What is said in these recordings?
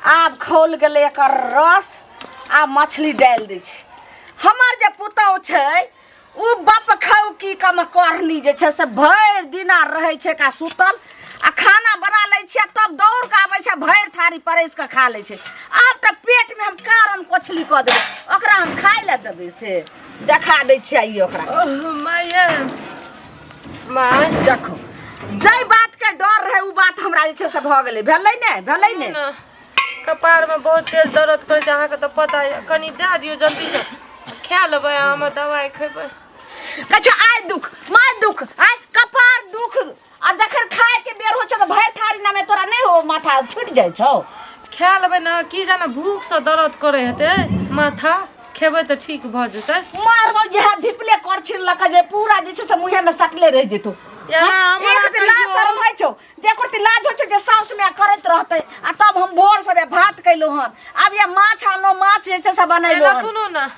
आब खोल गेलै एकर रस आ मछली डाल दै छै। हमर जे पुतौह छै उ बाप खाउ की कम करनी जे छै से भरि दिना रहै छै का सुतल आ खाना बना लै छियै तब दौड़ के आबै छै भरि थारी परैस के खा लै छै। आब तऽ पेट में हम कारण कोछली कऽ देबै ओकरा हम खाइ लए देबै से देखा दै छियै ई ओकरा माय देखो जै बात के डर रहे उ बात हमरा जे छै से भऽ गेलै भेलै ने कपार में बहुत तेज दर्द करे छै अहाँ के तो पता है कनी दे दियो जल्दी से खा लेबै हम दवाई खेबै कहै छै आइ दुख माय दुख आइ कपार दुख आ जखन खाए के बेर हो छै तो भरि थारी ना में तोरा नहीं हो माथा छूट जाय छौ खा लेबै ना की जाने भूख से दर्द करे हेतै माथा खेबै तो ठीक भ जेतै मारबो यह ढिपले करछिल लक जे पूरा जे छै से मुहे में सटले रह जेतो एक लाज शरम है छौ जे करती लाज हो छै जे साउस में करत रहतै आ तब हम भोर से भात कैलो हन अब ये माछ आनो माछ जे छै से बनैलो सुनो ना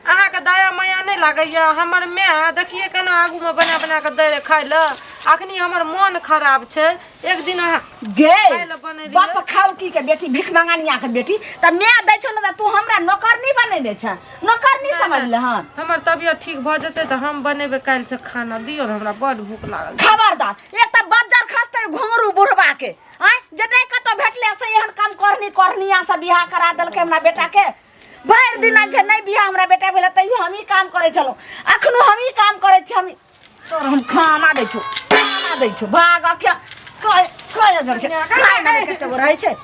अहाँ के दया माया नहीं लागैया हमर माय देखिए केना आगू में बना बना के दे खाइ ल अखनी हमर मन खराब छै एक दिन अहाँ गे बाप खाउ की के बेटी भिख मंगानिया के बेटी त मैं दै छौ न तू हमरा नौकरनी बनेने छ नौकरनी समझ ले हन हमर तबियत ठीक भ जेतै त हम बनेबे काल से खाना दियो न हमरा बड भूख लागल खबरदार एक त बज्जर खसतै घोंगरू बुढ़वा के आय जे नहीं कतो भेटले से एहन काम करनिया से बियाह करा देलकै हमरा बेटा के भरि दिन छै नहीं बियाह हमरा बेटा भेल तैयो हम ही काम करे छलो अखनो हम ही काम करे छी हम खाना दै छौ भाग के कय जर छै खाना कते गो रहै छै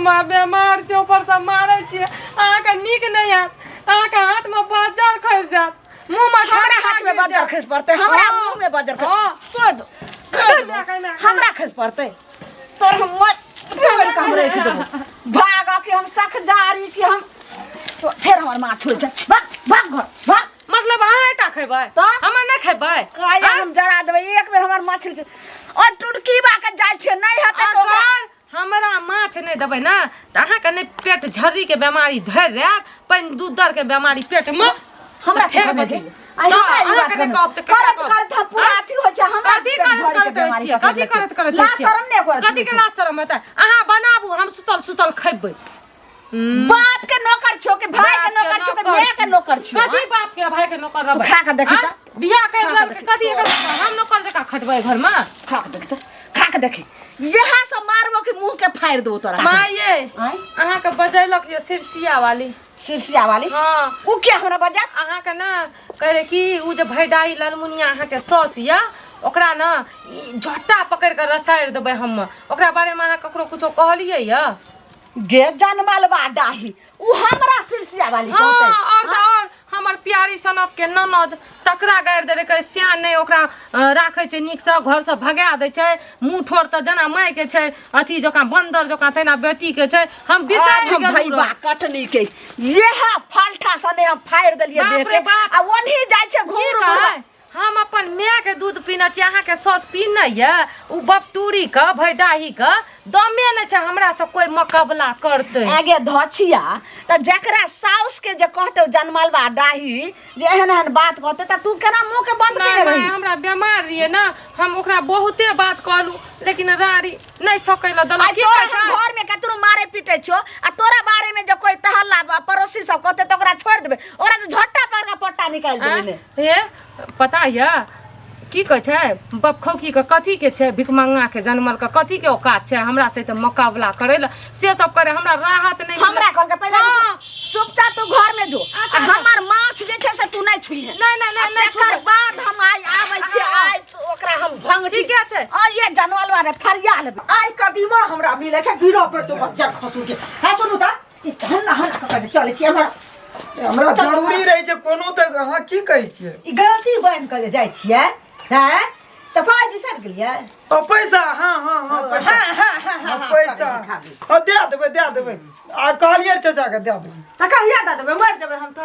मां बीमार छै ऊपर से मारै छी अहाँ के नीक नहीं है अहाँ के हाथ में बज्जर खस जात मुंह में हमरा हाथ में बज्जर खस पड़ते हमरा मुंह में बज्जर खस तोड़ दो हमरा खस पड़ते तोर हम तोड़ के हम रख देबो भाग के हम सख जारी के हम तो फिर हमर मां छोड़ जा भाग घर भाग मतलब अहाँ एटा खेबै त हम नहीं खेबै काया हम जरा देबै एक बेर हमर मछली और टुटकी बा के जाय छै नहीं हते तो हमरा माछ नहीं देबै ना त अहाँ के नहीं पेट झर्री के बीमारी धर रहा पानी दूध दर के बीमारी पेट में हमरा फेर बदल आई हमरा के कब त करत हम पूरा अथी हो छै हमरा कथी करत ला शरम नहीं करत कथी के ला शरम हेतै अहाँ बनाबू हम सुतल खैबै बाप के नौकर छो के भाई के नौकर छो के मां के नौकर छो कथी बाप के भाई के नौकर रहबै खा के देखी त बियाह कर के कथी हम नौकर जका खटबै घर में खा के देखी यहां से मारबो के मुंह के फाड़ दो तोरा माये अहाँ के बजैलक ये सिरसिया वाली हां उ के हमरा बजा अहाँ के ना करे की उ जे भैडाई ललमुनिया अहाँ के सौस या ओकरा ना झट्टा पकड़ के रसाड़ देबै हम ओकरा बारे में अहाँ ककरो कुछो कहलियै या गे जनमलवा डाही उ हमरा सिरसिया वाली कहतै और हमर प्यारी सनक के ननद तकरा गाड़ दे रे सियान नहीं ओकरा राखै छै नीक से घर से भगा दै छै मुंह ठोर त जना माय के छै अथी जका बंदर जका तेना बेटी के छै हम बिसार हम भईबा कटनी के यह फाल्टा सने हम फाड़ देलिए देख के आ ओनही जाय छै घूर हम अपन माय के दूध पीना छी अहाँ के सौस पीना या उ बपटूरी का भैडाही का दमे न छै हमरा से कोई मुकाबला करते आगे धछिया त जकरा साउस के जे कहते जनमलवा डाही जे एहन बात कहते त तू केना मुंह के बंद करे रही हमरा बीमार रिए ना हम ओकरा बहुते बात कहलू लेकिन रारी नहीं सकैला दल की घर में कतरो मारे पीटे छो आ तोरा बारे में जो कोई तहल्ला पड़ोसी सब कहते त ओकरा छोड़ देबे ओकरा तो झट्टा पर का पट्टा निकाल देबे ने हे पता या की कह छै बप खौकी के कथी के छै भिखमंगा के जनमल के कथी के औकात छै हमरा से त मुकाबला करे ला से सब करे हमरा राहत नहीं हमरा कहल के पहले चुपचाप तू घर में जो हमर माछ जे छै से तू नहीं छुइहे नहीं एकर बाद हम आबै छी आइ ओकरा हम भंग ठीक छै आ ये जनमलवा रे फरिया लेबे आइ कदीमा हमरा मिले छै गिरो पर तो बच्चा खसू के है सुनु त हन के चले छी हमरा जरूरी रहे छै कोनो त अहाँ की कहै छियै ई गलती बन के जाय छियै हैं सफाई बिसर गेलियै पैसा हां पैसा दे देबै आ कहलियै चाचा के दे देबै त कहिया दे देबै मर जेबै हम त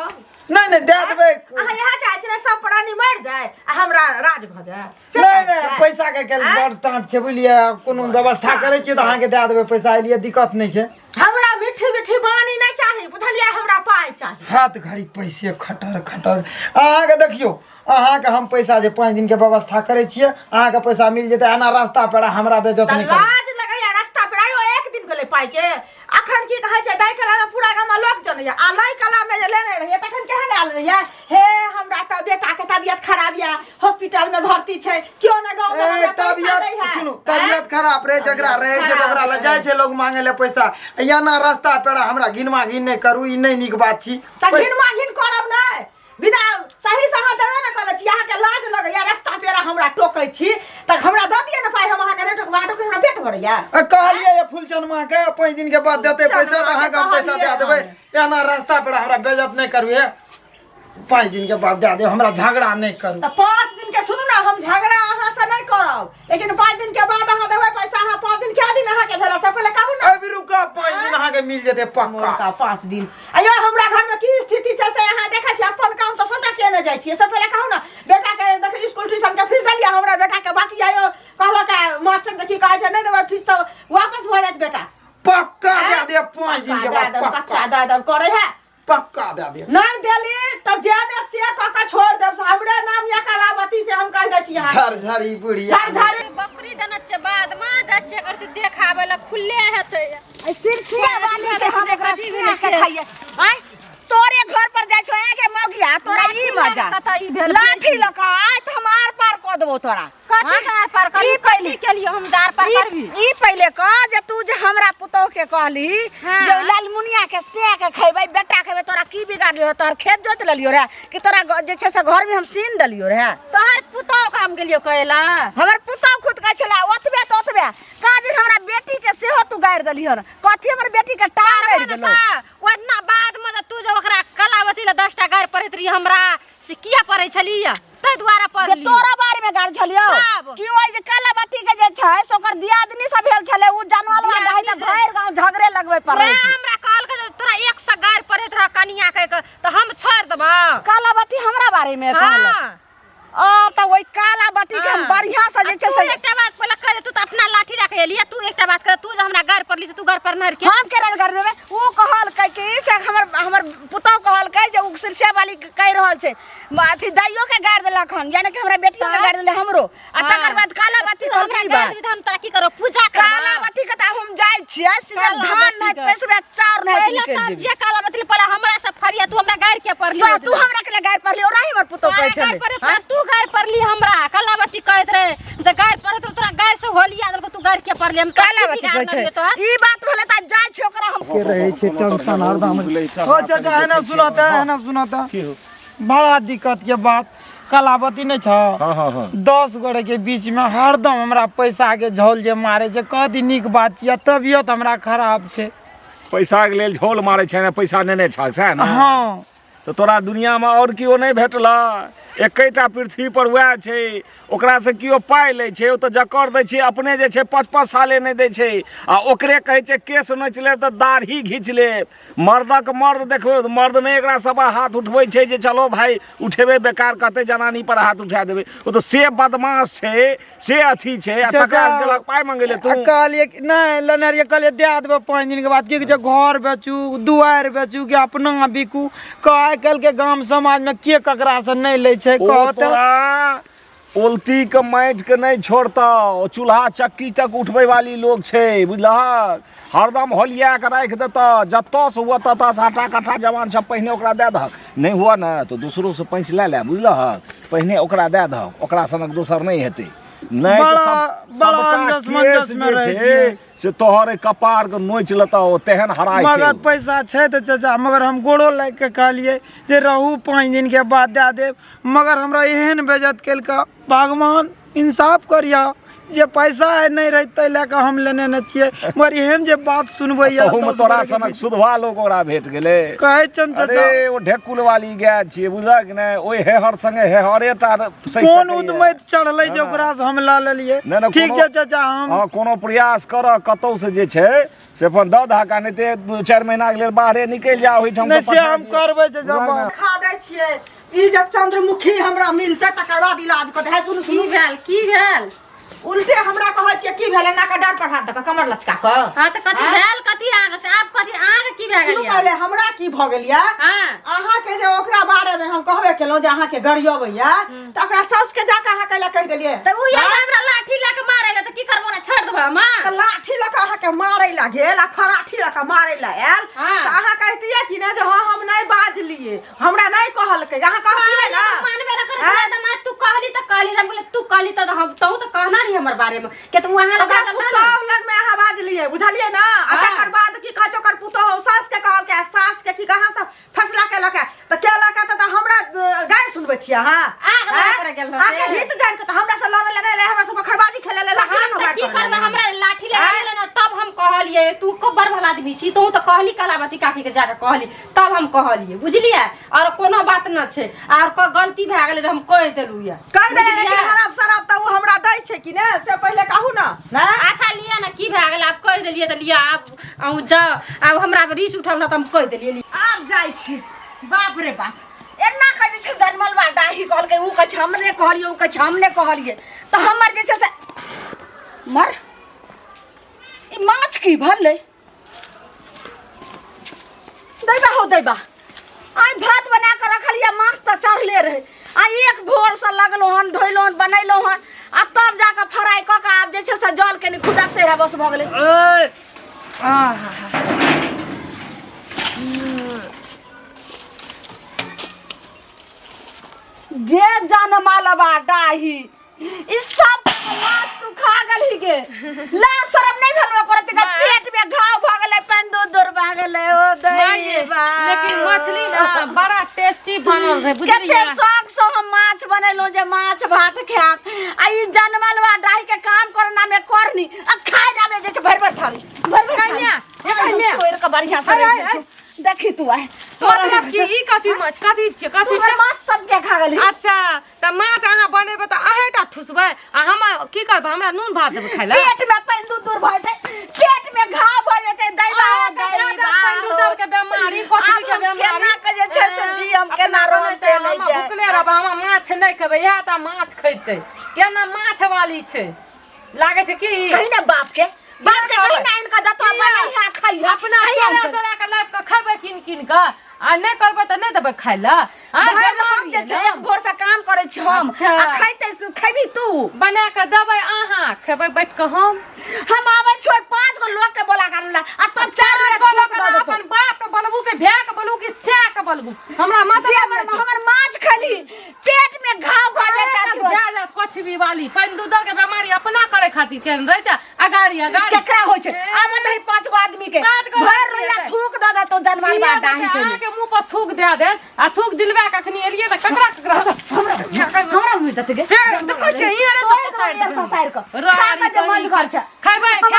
नहीं दे देबै अहाँ यहाँ चाहे छी सब प्राणी मर जाए आ हमरा राज भ जाए नहीं पैसा के बड़ टांट छै बुझलियै कोनो व्यवस्था करै छियै त अहाँ के दे देबै पैसा एलिए दिक्कत नहीं छै हमरा मिठी बानी नहीं चाहिए बुझलियै हमरा पाई चाहिए हाथ घड़ी पैसे खटर अहाँ के देखियो अहाँ के हम पैसा जे 5 दिन के व्यवस्था करे छियै अहाँ के पैसा मिल जेतै आना रास्ता पेड़ा हमरा बेइज्जत नहीं कर लाज लगैया रास्ता पेड़ा एक दिन गेलै पाई के अखन की कहै छै दाई कला में पूरा गाम लोक जनैया आ लाई कला में जे लेने रहिए तखन केहन आयल रहिए हे हमरा त बेटा के तबियत खराब या हॉस्पिटल में भर्ती छै क्यों न गांव में हमरा पैसा नहीं है सुनो तबियत खराब रहे जकरा रहे छै तकरा ल जाय छै लोग मांगे ले पैसा या ना रास्ता पेड़ा हमरा घिनमा घिन नहीं करू ई नहीं नीक बात छी घिनमा घिन करब नहीं बिना सही सहा देबे न करे छी अहाँ के लाज लगैया रास्ता पेड़ा हमरा टोकै छी त हमरा द दिए न पाई हम अहाँ के नेटवर्क बाटो के हमरा पेट भरैया कहलिए ये फुलचनमा के 5 दिन के बाद देते पैसा त अहाँ के पैसा दे देबै या ना रास्ता पेड़ा हमरा बेइज्जत नहीं करबे 5 दिन के बाद दे दे हमरा झगड़ा नहीं करू त 5 दिन के सुनू ना हम झगड़ा अहाँ से नहीं करब लेकिन 5 दिन के बाद अहाँ देबै पैसा अहाँ 5 दिन क्या दिन अहाँ के भेला से पहले कहू ना अभी रुका 5 दिन अहाँ के मिल जेते पक्का 5 दिन अयो हमरा घर में की स्थिति छै से अहाँ देखै छी अपन काम त सबटा केने जाइ छी से पहले कहू ना बेटा के देख स्कूल ट्यूशन के फीस दलिया हमरा बेटा के बाकी आयो कहलो का मास्टर देखि कहै छै नहीं देबै फीस त वापस भ जात बेटा पक्का दे दे 5 दिन के बाद पक्का दे करे है पक्का दे दे नहीं देली त जाने से काका छोड़ देब हमरे नाम या कलावती से हम कह दै छी यहां झरझरी बुढ़िया झरझरी बकरी देना छे बाद मां जाय छे करती देखावे ला खुले हेते सिरसिया वाली के हम कथि भी नहीं खाइए आय तोरे घर पर जाय छो के मौगिया तोरा ई मजा लाठी लका आय त हम आर पार क देबो तोरा कथि आर पार कर ई पहले के लिए हम दार पार करबी ई पहले क जे तू जे हमरा पुतौ के कहली जे लालमुनिया के से के खैबै बेटा खैबै तोरा की बिगाड़लियो तोर खेत जोत लेलियो रे कि तोरा जे छै से घर में हम सीन देलियो रे तोहर पुतौ काम गेलियो करेला हमर पुतौ खुद कहै छला ओतबे त ओतबे का दिन हमरा बेटी के सेहो तू गाड़ देलियो रे कथि हमर बेटी के टार गाड़ देलो ओतना बाद में तू जब ओकरा कलावती ला 10टा गार पढ़ैत रही हमरा से किया पढ़ै छलिया तै द्वारा पढ़ली तोरा बारे में गाड़ छलियो कि ओइ जे कलावती के जे छै से ओकर दियादनी सब भेल छले उ जानवालवा रहै त भैर गांव झगड़े लगबै पड़ै छै हमरा कहल के तोरा 100 गार पढ़ैत रह कनिया के त हम छोड़ देबा कलावती हमरा बारे में कहल ओ त ओइ कलावती के हम बढ़िया से जे छै से एकटा बात पहले कह तू त अपना लाठी रख लिया तू एकटा बात कर तू जे हमरा गार पढ़ली से तू गार पर नहर के हम केना कर देबे उ कहल कि से हमर पुतौ कहल जे उ सिरसिया वाली कह रहल छै अथी दाइयो के गाड़ देलक हन यानी कि हमरा बेटियो के गाड़ देले हमरो आ तकर बाद कलावती कहल की बात हम तोरा की करो पूजा कर कलावती के त हम जाय छियै सीधे धान नहीं पैसबे चार नहीं निकल तब जेबे जे कलावती पहले हमरा से फरिया तू हमरा गार के पढ़ली तू हमरा के गाड़ पढ़ली और हमर पुतौ कहै छले तू गार पढ़ली हमरा कलावती कहत रहे जे गार पढ़त तोरा गार से होलिया दल तू गार के पढ़ली हम कलावती कहै छै ई बात भेले त जाय छै ओकरा हम के रहे छै टेंशन हरदम ओ चाचा है ना सुनाता बड़ा दिक्कत के बात कलावती नहीं छ हां 10 गोरे के बीच में हरदम हमरा पैसा के झोल जे मारे छै कथि नीक बात छियै तबियत हमरा खराब छै पैसा के लेल झोल मारे छै ना पैसा नेने छाक छै ना हां तो तोरा दुनिया में और कियो नहीं भेटला एकेटा पृथ्वी पर वह छै ओकरा से कियो पाइ लै छै ओ त जकर दै छै अपने जे छै 5-5 साले नहीं दै छै आ ओकरे कहै छै केस नोच ले त दाढ़ी घींच ले मर्दक मर्द देखबो मर्द नहीं एकरा सब हाथ उठबै छै जे चलो भाई उठेबे बेकार कहते जनानी पर हाथ उठा देबे ओ त से बदमाश छै से अथी छै आ तकरा से देलक पाइ मांगले तू कहलिए नहीं लनरिया कहलिए दे देबे 5 दिन के बाद की जे घर बेचू दुआर बेचू के अपना बिकू आइ काल्हि के गांव समाज में के ककरा से नहीं ले छै उल्टी के माटि के नहीं छोड़ता चूल्हा चक्की तक उठबे वाली लोग छै बुझलहक हरदम होलिया के राख देता जत्तो से हुआ तत आटा कट्ठा जवान सब पहने ओकरा दे दहक नहीं हुआ ना तो दूसरों से पैंच ले बुझलहक पहने ओकरा दे दहक ओकरा सनक दोसर नहीं हेतै नहीं बड़ा अंजस में रहे छै से तोहरे कपार के नोच लेता ओ तेहन हराय छै मगर पैसा छै त चाचा मगर हम गोड़ो लाग के कहलिए जे रहू 5 दिन के बाद दे देब मगर हमरा एहन बेइज्जत केल का भगवान इंसाफ करिया जे पैसा नहीं रहते लेके हम लेने न छिए मगर एहन जे बात सुनबै या तो तोरा सनक सुधवा लोग ओकरा भेट गेले कहै छन चाचा अरे ओ ढेकुल वाली गाय छिए बुझलक ने ओइ हेहर संगे हेहरेटा सही कोन उदमैत चढ़लै जे ओकरा से हम ला लेलिए ठीक छै चाचा हम हां कोनो प्रयास कर कतौ से जे छै से अपन द धाका नहीं ते 2-4 महीना के लेल बाहरे निकल जा ओहि ठाम से हम करबै जे जब खा दै छियै ई जब चंद्रमुखी हमरा मिलते तकर बाद इलाज करते है सुन की भेल उल्टे हमरा कहै छियै की भेलै ना का डर पर हाथ दे कमर लचका क हां त कथि भेल कथि आगे से आप कथि आगे की भए गेल सुनू यऽ। पहले हमरा की भ गेल या हाँ अहाँ के जे ओकरा बारे में हम कहबे केलौं जे अहाँ के गरियबैया त ओकरा साउस के जाके अहाँ कैला कह देलिए त उ ये हमरा लाठी लऽ के मारै ले त की करबो ना छोड़ देबो हम त लाठी लऽ के अहाँ के मारै ला गेल आ फराठी लऽ के मारै ला आयल हाँ। त अहाँ कहतिए कि ना जे हां हम नहीं बाजलिए हमरा नहीं कहलकै अहाँ कहतिए ना मानबे ना करे छले त मैं तू कहली त कहली हम बोले तू कहली त हम तू त कहना नहीं हमर बारे में के तू वहां लगा ओकरा पुतौह लग में अहाँ बाजलिए बुझलिए ना आ हाँ। तकर बाद की कहै छै ओकर पुतौह सास के कहल के सास के की कहां से फैसला केलक त केलक त हमरा गाय सुनबै छियै अहाँ आग लगा करे गेल हसे। आके हित जान के त हमरा से लड़े ले नहीं हमरा सब खरबाजी खेले ले लाठी हम त की करबे हमरा लाठी लगा ले ना तब हम कहलिए तू कब्बर भला आदमी छी तू त कहली कलावती काकी के जाके कहली तब हम कहलिए बुझलिए और कोनो बात न छै और को गलती भए गेलै जे हम कह देलु या कह दे लेकिन हराब शराब त उ हमरा दै छै कि ने से पहले कहू ना ना अच्छा लिया ना की भए गेल आप कह देलिए त लिया अब जा अब हमरा रीस उठल न त हम कह देलिए आब जाइ छी बाप रे बाप एना कहै छै जनमल बा डाही कहल के उ कछ हमने कहलिए उ कछ हमने कहलिए त हमर जे छै से मर ई माछ की भले दैबा हो दैबा आई भात बना के रखलिए माछ त चढ़ले रहे आ एक भोर से लगलो हन धोइलो हन बनैलो हन आ तब जाके फ्राई क के आब जे छै से जल के नि खुदाते रहे बस भ गेलै गे जनमालबा डाही ई सब माछ तू खा गली गे ला शरम नहीं भेलवा करत के पेट में घाव भ गेलै पानी दूर भ गेलै ओ दही बा लेकिन मछली ना बड़ा टेस्टी बनल रहे बुझलिए केते शौक से हम माछ बनैलो जे माछ भात खाब आ ई जनमालबा डाही के काम करना में करनी आ खाए ना में जे छै भर थाली भर कन्या, ए कन्या। तोर के बढ़िया से अरे, रहि अरे। छै। देखी तू आए मतलब कि ई कथी माछ कथी छै कथी तू छै माछ सब के खा गली अच्छा त माछ अहाँ बनेबै त अहेटा ठुसबै आ हम की करबै हमरा नून भात देबै खाइ ला पेट में पानी दूर भ जेतै पेट में घाव भ जेतै दैबा दूध के बीमारी कोठरी के बीमारी केना के जे छै से जी हम केना रोम से नहीं हम जाय भुखले रहब हम माछ नहीं खेबै इएह त माछ खैतै केना माछ वाली छै लागे छै की कहीं ना बाप के कहीं ना इनका दतवा बनाइया खाइया अपना चोरा चोरा के लाइफ के खेबै किन किन के आ नहीं करबै त नहीं देबै खाइ ला भर हम जे छै एक भोर से काम करे छी हम अच्छा। आ खाइते खैबी तू बना के देबै अहाँ खेबै बैठ के हम आबै छोड़ 5 गो लोग के बोला करला आ तब 4 लोग के अपन बाप के बोलबू के भै के बोलबू कि से के बोलबू हमरा मतलब हमर माछ खाली पेट में घाव भ जेता जात कोछवी वाली पानी दूध के बीमारी अपना करे खातिर केन रह जा अगाड़ी अगाड़ी केकरा होय छै आब दही 5 गो आदमी के पाँच गो भर आदमी रोया के। थूक द द तो जनमाल बा डाही तो के मुंह पर थूक दे दे आ थूक दिलवा कखनी एलिए त ककरा ककरा हमरा मुंह दत गे देखै छै ई रे सब साइड साइड को रारी खा के जे मन कर छै खैबै हम